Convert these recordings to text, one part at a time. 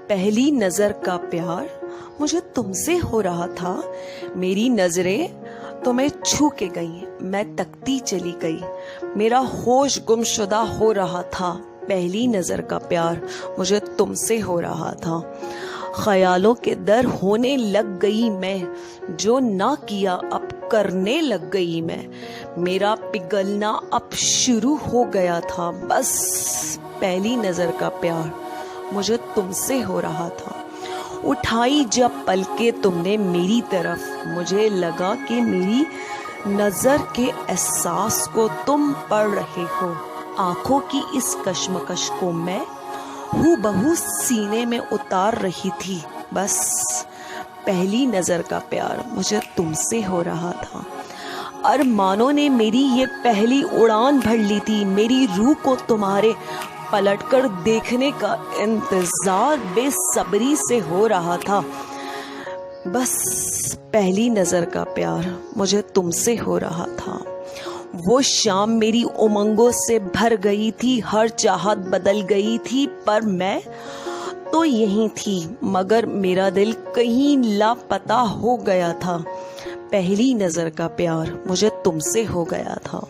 पहली नजर का प्यार मुझे तुमसे हो रहा था। मेरी नजरें तुम्हें छू के गई, मैं तकती चली गई, मेरा होश गुमशुदा हो रहा था। पहली नजर का प्यार मुझे तुमसे हो रहा था। ख्यालों के दर होने लग गई मैं, जो ना किया अब करने लग गई मैं। मेरा पिघलना अब शुरू हो गया था। बस पहली नजर का प्यार मुझे तुमसे हो रहा था। उठाई जब पलके तुमने मेरी तरफ, मुझे लगा कि मेरी नजर के एहसास को तुम पढ़ रहे हो। आंखों की इस कश्मकश को मैं हूबहू सीने में उतार रही थी। बस पहली नजर का प्यार मुझे तुमसे हो रहा था। अरमानों ने मेरी ये पहली उड़ान भर ली थी। मेरी रूह को तुम्हारे पलटकर देखने का इंतजार बेसब्री से हो रहा था। बस पहली नजर का प्यार मुझे तुमसे हो रहा था। वो शाम मेरी उमंगों से भर गई थी, हर चाहत बदल गई थी, पर मैं तो यहीं थी, मगर मेरा दिल कहीं लापता हो गया था। पहली नजर का प्यार मुझे तुमसे हो गया था।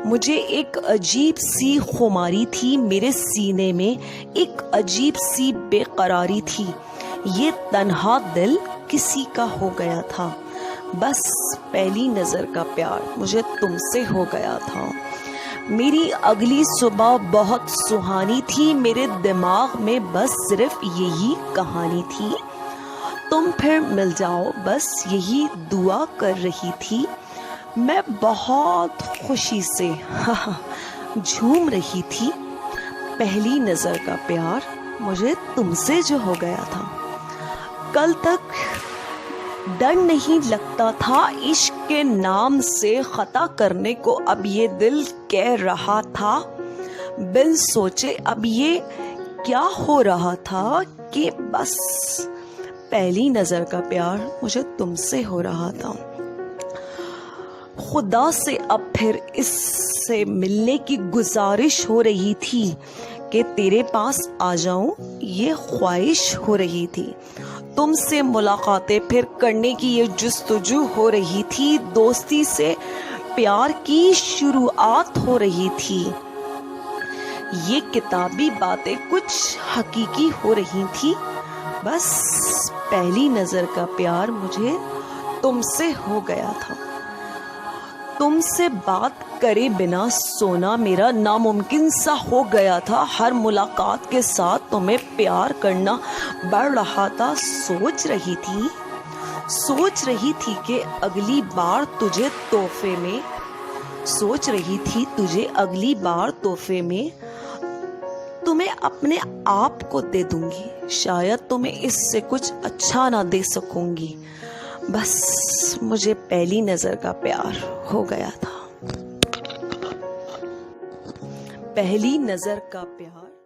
मुझे एक अजीब सी खुमारी थी, मेरे सीने में एक अजीब सी बेकरारी थी। ये तन्हा दिल किसी का हो गया था। बस पहली नजर का प्यार मुझे तुमसे हो गया था। मेरी अगली सुबह बहुत सुहानी थी, मेरे दिमाग में बस सिर्फ यही कहानी थी। तुम फिर मिल जाओ, बस यही दुआ कर रही थी। मैं बहुत खुशी से झूम रही थी। पहली नजर का प्यार मुझे तुमसे जो हो गया था। कल तक डर नहीं लगता था इश्क के नाम से खता करने को, अब ये दिल कह रहा था बिन सोचे। अब ये क्या हो रहा था कि बस पहली नजर का प्यार मुझे तुमसे हो रहा था। खुदा से अब फिर इससे मिलने की गुजारिश हो रही थी कि तेरे पास आ जाऊं, ये ख्वाहिश हो रही थी। तुमसे मुलाकातें फिर करने की ये जुस्तजू हो रही थी। दोस्ती से प्यार की शुरुआत हो रही थी। ये किताबी बातें कुछ हकीकी हो रही थी। बस पहली नजर का प्यार मुझे तुमसे हो गया था। तुमसे बात करे बिना सोना मेरा नामुमकिन सा हो गया था। हर मुलाकात के साथ तुम्हें प्यार करना बढ़ रहा था। सोच रही थी कि अगली बार तुझे तोहफे में तुम्हें अपने आप को दे दूंगी। शायद तुम्हें इससे कुछ अच्छा ना दे सकूंगी। बस मुझे पहली नजर का प्यार हो गया था। पहली नजर का प्यार।